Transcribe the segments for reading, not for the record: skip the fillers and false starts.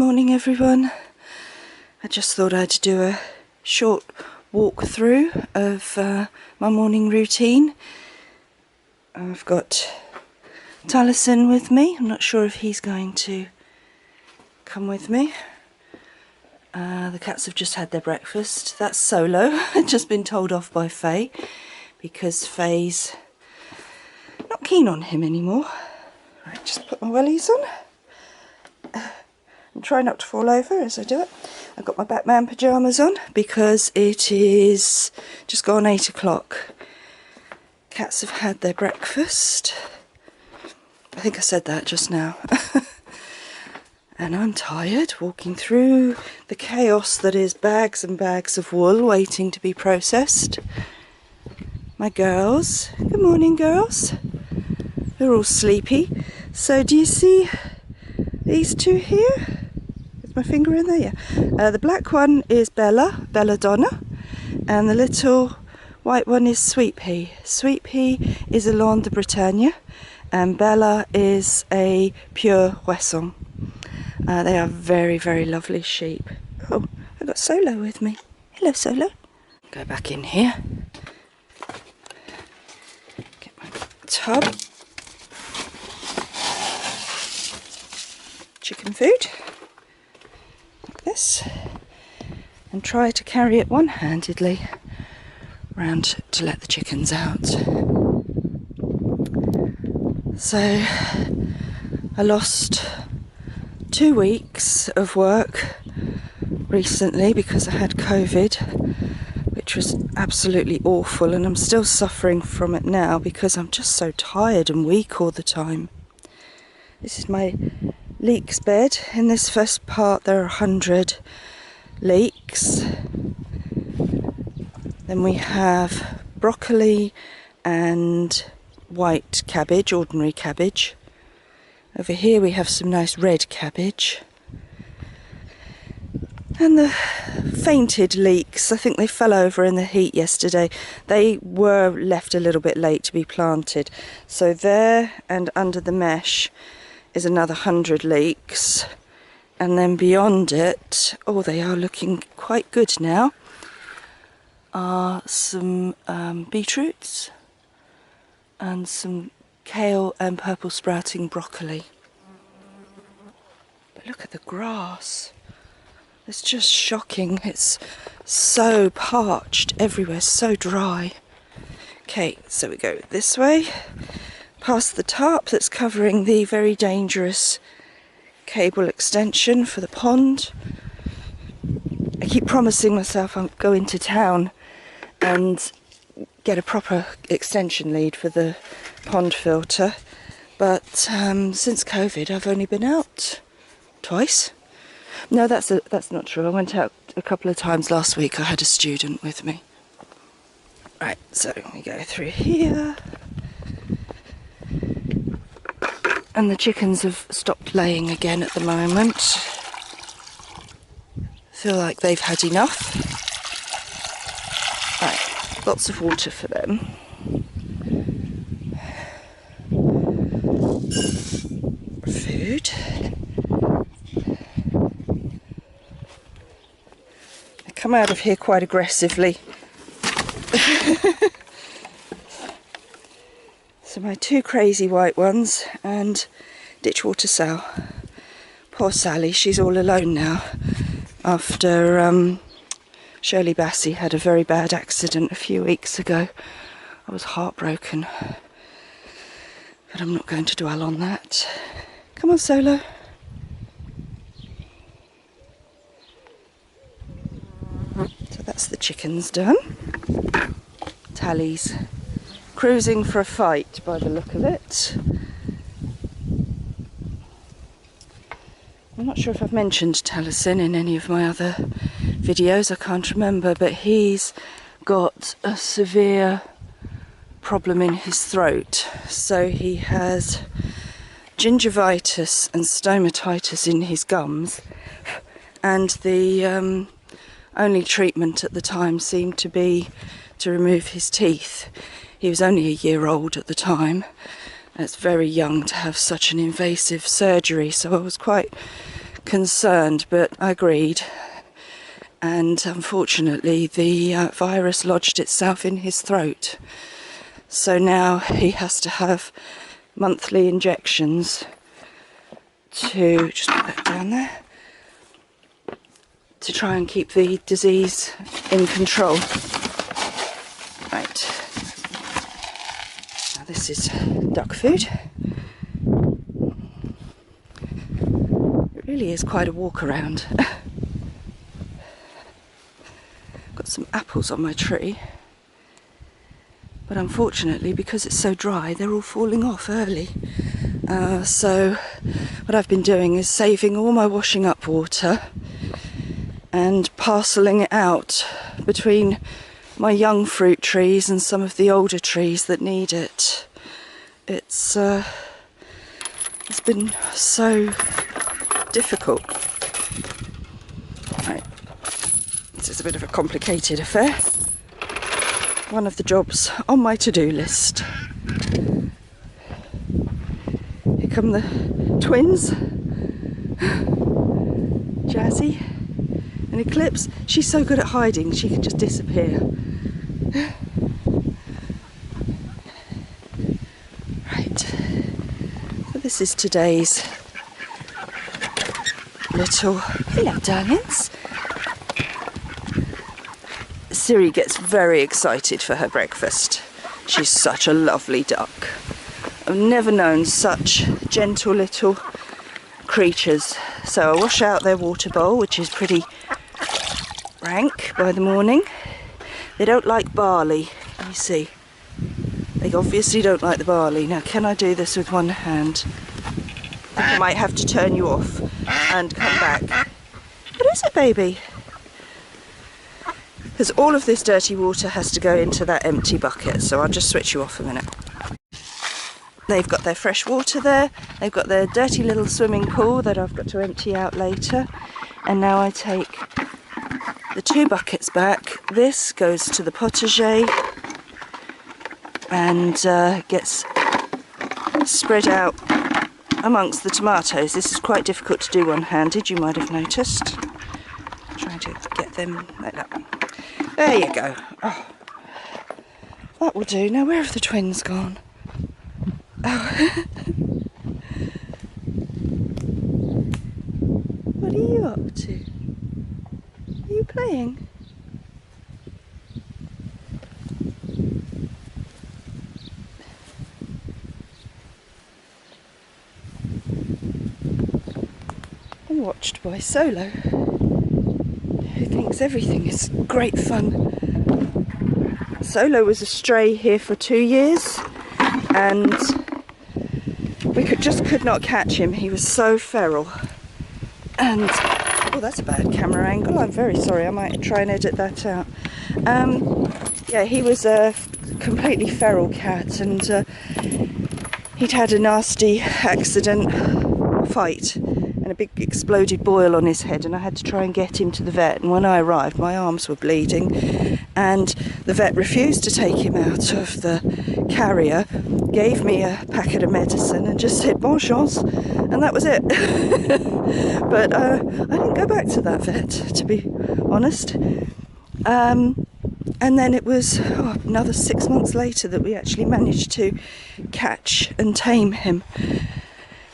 morning everyone. I just thought I'd do a short walk through of my morning routine. I've got Taliesin with me. I'm not sure if he's going to come with me. The cats have just had their breakfast. That's Solo. I've just been told off by Faye because Faye's not keen on him anymore. Right, just put my wellies on and try not to fall over as I do it. I've got my Batman pyjamas on because it is just gone 8 o'clock. Cats have had their breakfast. I think I said that just now. And I'm tired walking through the chaos that is bags and bags of wool waiting to be processed. My girls, good morning girls. They're all sleepy. So do you see these two here? Is my finger in there? Yeah. The black one is Belladonna, and the little white one is Sweet Pea. Sweet Pea is a Lawn de Bretagne, and Bella is a pure Wesson. They are very, very lovely sheep. Oh, I've got Solo with me. Hello, Solo. Go back in here. Get my tub. Chicken food. Like this. And try to carry it one-handedly round to let the chickens out. So, I lost 2 weeks of work recently because I had COVID, which was absolutely awful, and I'm still suffering from it now because I'm just so tired and weak all the time. This is my Leeks bed. In this first part there are 100 leeks. Then we have broccoli and white cabbage, ordinary cabbage. Over here we have some nice red cabbage. And the fainted leeks, I think they fell over in the heat yesterday. They were left a little bit late to be planted. So there and under the mesh is another 100 leeks. And then beyond it, oh, they are looking quite good now, are some beetroots and some kale and purple sprouting broccoli. But look at the grass. It's just shocking. It's so parched everywhere, so dry. Okay, so we go this way, past the tarp that's covering the very dangerous cable extension for the pond. I keep promising myself I'll go into town and get a proper extension lead for the pond filter, but since COVID I've only been out twice. No, that's not true. I went out a couple of times last week. I had a student with me. Right, so we go through here, and the chickens have stopped laying again at the moment. Feel like they've had enough. Right, lots of water for them. Food. They come out of here quite aggressively. So my 2 crazy white ones and ditchwater sow. Poor Sally, she's all alone now after Shirley Bassey had a very bad accident a few weeks ago. I was heartbroken, but I'm not going to dwell on that. Come on, Solo. So that's the chickens done. Tally's cruising for a fight by the look of it. I'm not sure if I've mentioned Taliesin in any of my other videos, I can't remember, but he's got a severe problem in his throat. So he has gingivitis and stomatitis in his gums, and the only treatment at the time seemed to be to remove his teeth. He was only a year old at the time. It's very young to have such an invasive surgery, so I was quite concerned, but I agreed. And unfortunately the virus lodged itself in his throat. So now he has to have monthly injections to, just put that down there, to try and keep the disease in control. Right. Now this is duck food. It really is quite a walk around. Got some apples on my tree. But unfortunately, because it's so dry, they're all falling off early. So what I've been doing is saving all my washing up water and parcelling it out between my young fruit trees and some of the older trees that need it. It's been so difficult. Right. This is a bit of a complicated affair. One of the jobs on my to-do list. Here come the twins, Jazzy and Eclipse. She's so good at hiding, she can just disappear. Right, so this is today's little, hello darlings. Siri gets very excited for her breakfast. She's such a lovely duck. I've never known such gentle little creatures. So I wash out their water bowl, which is pretty rank by the morning. They don't like barley, you see. They obviously don't like the barley. Now, can I do this with one hand? I think I might have to turn you off and come back. What is it, baby? Because all of this dirty water has to go into that empty bucket, so I'll just switch you off a minute. They've got their fresh water there, they've got their dirty little swimming pool that I've got to empty out later, and now I take the 2 buckets back. This goes to the potager and gets spread out amongst the tomatoes. This is quite difficult to do one-handed, you might have noticed. Trying to get them like that. There you go. Oh, that will do. Now, where have the twins gone? Oh. What are you up to? Are you playing? I'm watched by Solo, who thinks everything is great fun. Solo was a stray here for 2 years, and we just could not catch him. He was so feral. And oh, that's a bad camera angle. I'm very sorry. I might try and edit that out. Yeah, he was a completely feral cat, and he'd had a nasty accident, fight, and a big exploded boil on his head, and I had to try and get him to the vet. And when I arrived, my arms were bleeding, and the vet refused to take him out of the carrier, gave me a packet of medicine and just said bonne chance, and that was it. But I didn't go back to that vet, to be honest. And then it was another 6 months later that we actually managed to catch and tame him.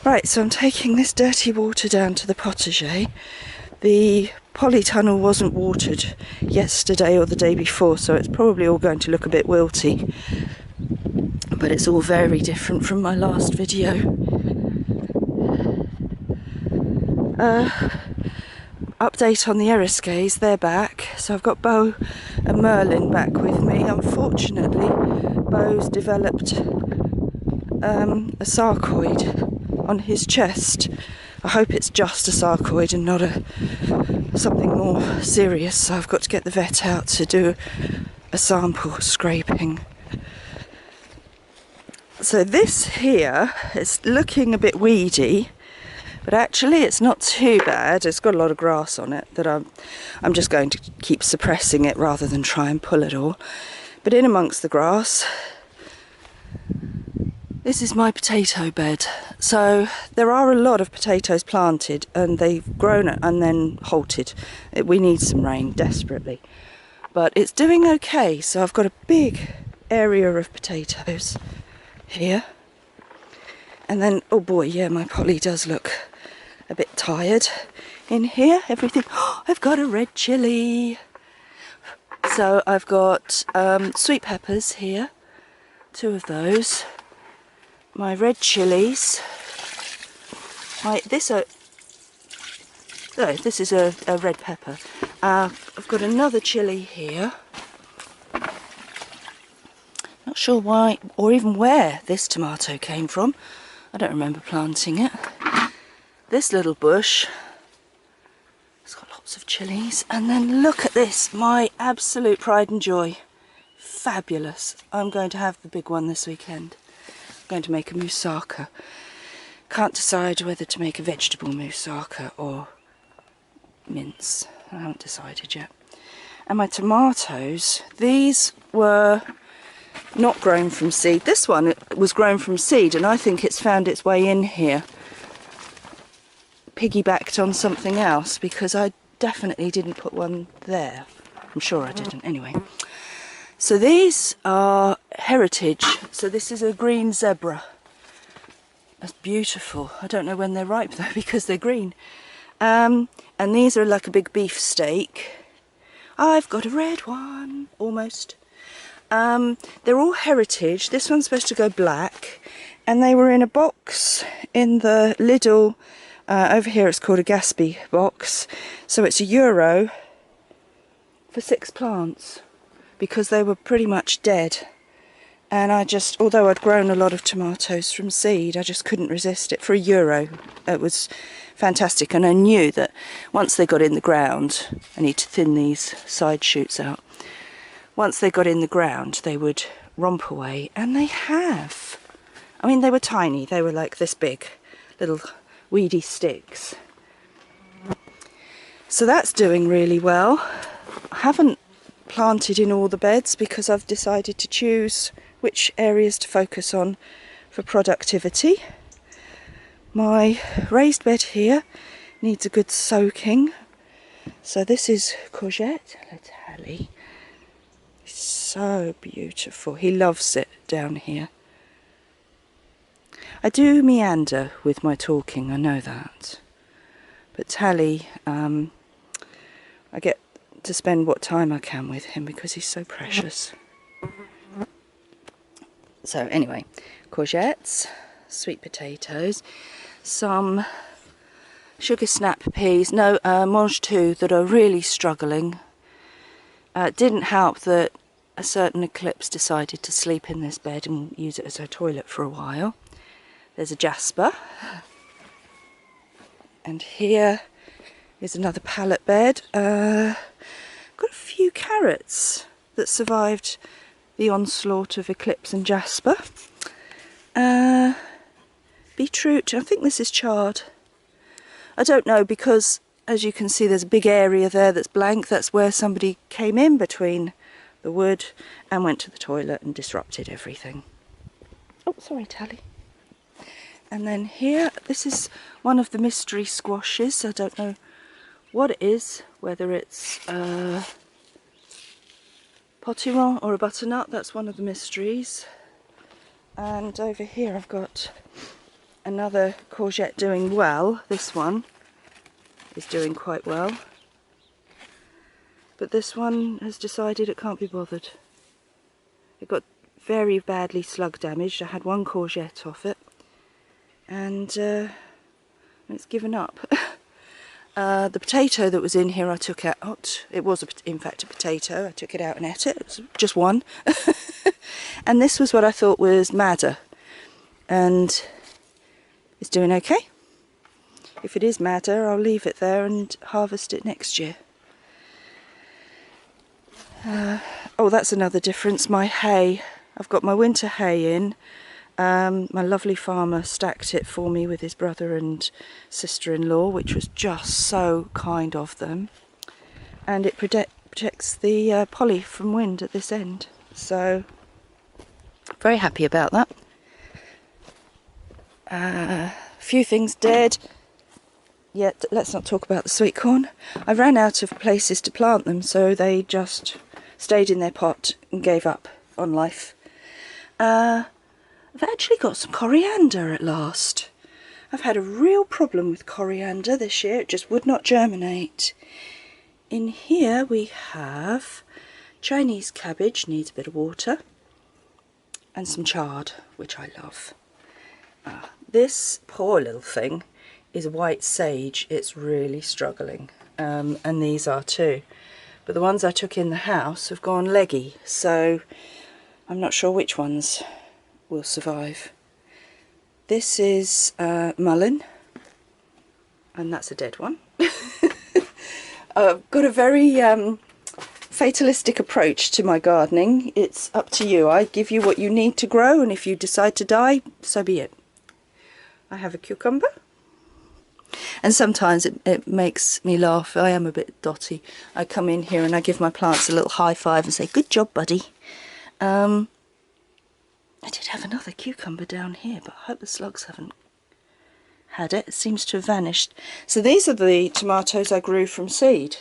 Right, so I'm taking this dirty water down to the potager. The polytunnel wasn't watered yesterday or the day before, so it's probably all going to look a bit wilty. But it's all very different from my last video. Update on the Eriskays, they're back. So I've got Bo and Merlin back with me. Unfortunately, Bo's developed a sarcoid on his chest. I hope it's just a sarcoid and not something more serious. So I've got to get the vet out to do a sample scraping. So this here is looking a bit weedy, but actually it's not too bad. It's got a lot of grass on it that I'm just going to keep suppressing it rather than try and pull it all. But in amongst the grass, This is my potato bed. So there are a lot of potatoes planted and they've grown and then halted. We need some rain desperately. But it's doing okay, so I've got a big area of potatoes here. And then, oh boy, yeah, my polly does look a bit tired in here. Everything, oh, I've got a red chilli. So I've got sweet peppers here, 2 of those. My red chilies. This is a red pepper. I've got another chilli here. Not sure why or even where this tomato came from. I don't remember planting it. This little bush, it's got lots of chilies. And then look at this, my absolute pride and joy. Fabulous. I'm going to have the big one this weekend. I'm going to make a moussaka. Can't decide whether to make a vegetable moussaka or mince. I haven't decided yet. And my tomatoes, these were not grown from seed. This one was grown from seed, and I think it's found its way in here, piggybacked on something else, because I definitely didn't put one there. I'm sure I didn't. Anyway, so these are heritage. So this is a green zebra. That's beautiful. I don't know when they're ripe though, because they're green. And these are like a big beef steak. I've got a red one, almost. They're all heritage. This one's supposed to go black, and they were in a box in the Lidl. Over here it's called a Gatsby box, so it's €1 for 6 plants, because they were pretty much dead. And I just, although I'd grown a lot of tomatoes from seed, I just couldn't resist it. For €1 it was fantastic, and I knew that once they got in the ground, I need to thin these side shoots out. Once they got in the ground, they would romp away, and they have. I mean, they were tiny. They were like this big, little weedy sticks. So that's doing really well. I haven't planted in all the beds because I've decided to choose which areas to focus on for productivity. My raised bed here needs a good soaking. So this is courgette. Let's Hallie. So beautiful. He loves it down here. I do meander with my talking, I know that. But Tally, I get to spend what time I can with him because he's so precious. So anyway, courgettes, sweet potatoes, some sugar snap peas, no, mange tout that are really struggling. It didn't help that a certain eclipse decided to sleep in this bed and use it as her toilet for a while. There's a jasper. And here is another pallet bed. Got a few carrots that survived the onslaught of eclipse and jasper. Beetroot, I think this is chard. I don't know, because as you can see there's a big area there that's blank. That's where somebody came in between the wood and went to the toilet and disrupted everything. Oh, sorry, Tally. And then here, this is one of the mystery squashes. I don't know what it is, whether it's potiron or a butternut. That's one of the mysteries. And over here I've got another courgette doing well. This one is doing quite well. But this one has decided it can't be bothered. It got very badly slug damaged. I had one courgette off it, and it's given up. The potato that was in here I took out. It was in fact a potato. I took it out and ate it. It was just one. And this was what I thought was madder, and it's doing okay. If it is madder, I'll leave it there and harvest it next year. Oh, that's another difference. My hay. I've got my winter hay in. My lovely farmer stacked it for me with his brother and sister-in-law, which was just so kind of them. And it protects the polly from wind at this end. So, very happy about that. A few things dead. Yeah, let's not talk about the sweet corn. I ran out of places to plant them, so they just stayed in their pot and gave up on life. I've actually got some coriander at last. I've had a real problem with coriander this year. It just would not germinate. In here we have Chinese cabbage, needs a bit of water, and some chard, which I love. This poor little thing is white sage. It's really struggling, and these are too. But the ones I took in the house have gone leggy, so I'm not sure which ones will survive. This is mullein, and that's a dead one. I've got a very fatalistic approach to my gardening. It's up to you. I give you what you need to grow, and if you decide to die, so be it. I have a cucumber, and sometimes it makes me laugh. I am a bit dotty. I come in here and I give my plants a little high five and say, good job, buddy. I did have another cucumber down here, but I hope the slugs haven't had it. It seems to have vanished. So these are the tomatoes I grew from seed,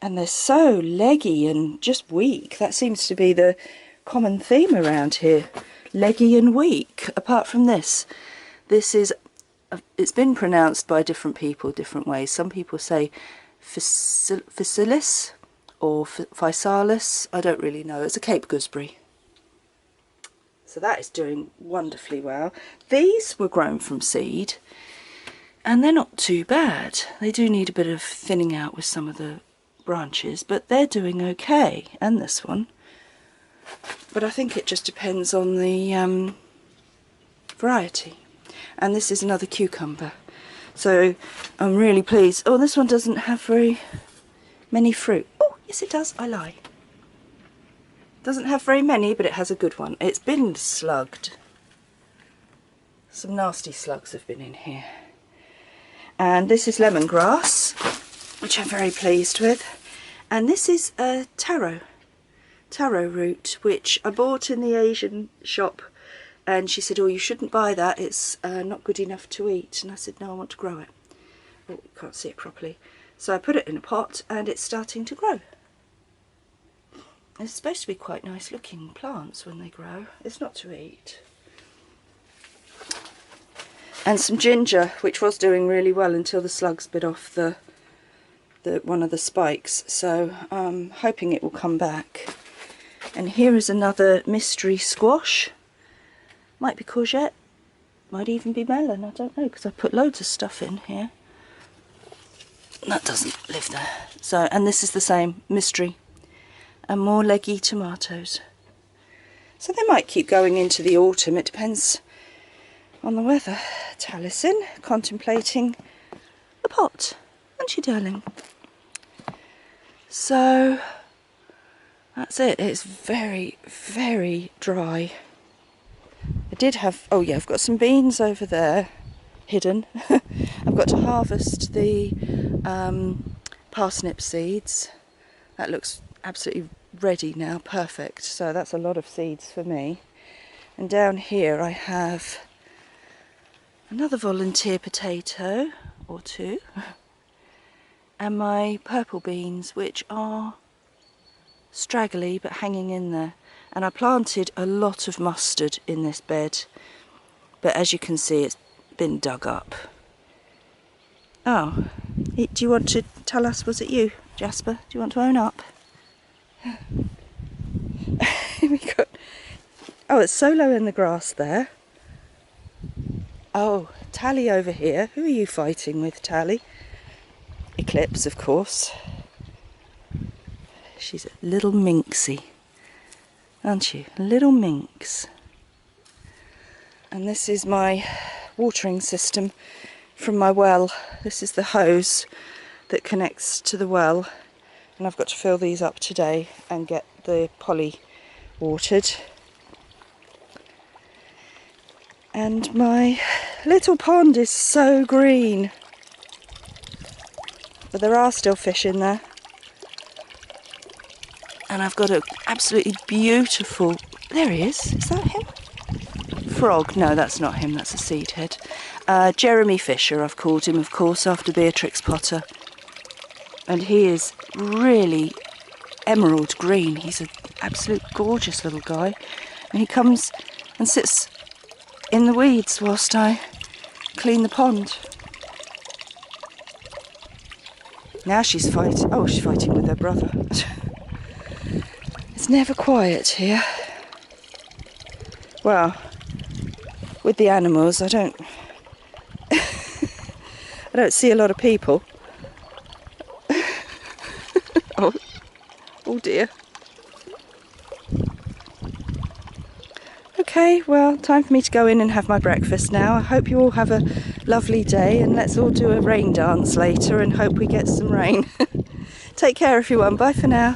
and they're so leggy and just weak. That seems to be the common theme around here, leggy and weak. Apart from this is, it's been pronounced by different people different ways. Some people say physalis or physalis. I don't really know. It's a Cape gooseberry. So that is doing wonderfully well. These were grown from seed, and they're not too bad. They do need a bit of thinning out with some of the branches, but they're doing okay. And this one. But I think it just depends on the variety. And this is another cucumber. So I'm really pleased. Oh, this one doesn't have very many fruit. Oh, yes it does. I lie. Doesn't have very many, but it has a good one. It's been slugged. Some nasty slugs have been in here. And this is lemongrass, which I'm very pleased with. And this is a taro root, which I bought in the Asian shop. And she said, oh, you shouldn't buy that. It's not good enough to eat. And I said, no, I want to grow it. Oh, you can't see it properly. So I put it in a pot, and it's starting to grow. It's supposed to be quite nice looking plants when they grow. It's not to eat. And some ginger, which was doing really well until the slugs bit off the one of the spikes. So I'm hoping it will come back. And here is another mystery squash. Might be courgette, might even be melon, I don't know, because I put loads of stuff in here. That doesn't live there. So, and this is the same, mystery. And more leggy tomatoes. So they might keep going into the autumn, it depends on the weather. Taliesin, contemplating the pot, aren't you, darling? So that's it. It's very, very dry. I did have, oh yeah, I've got some beans over there hidden. I've got to harvest the parsnip seeds. That looks absolutely ready now, perfect. So that's a lot of seeds for me. And down here I have another volunteer potato or two, and my purple beans, which are straggly but hanging in there. And I planted a lot of mustard in this bed, but as you can see it's been dug up. Oh, do you want to tell us, was it you, Jasper? Do you want to own up? We got, oh, it's Solo in the grass there. Oh, Tally over here. Who are you fighting with, Tally? Eclipse, of course. She's a little minxie, aren't you? A little minx. And this is my watering system from my well. This is the hose that connects to the well, and I've got to fill these up today and get the poly watered. And my little pond is so green, but there are still fish in there. And I've got an absolutely beautiful, there he is that him? frog. No, that's not him, that's a seed head. Jeremy Fisher, I've called him, of course, after Beatrix Potter. And he is really emerald green. He's an absolute gorgeous little guy. And he comes and sits in the weeds whilst I clean the pond. Now she's fighting. Oh, she's fighting with her brother. It's never quiet here. Well, with the animals, I don't see a lot of people. Oh dear. Okay, well, time for me to go in and have my breakfast now. I hope you all have a lovely day, and let's all do a rain dance later and hope we get some rain. Take care, everyone. Bye for now.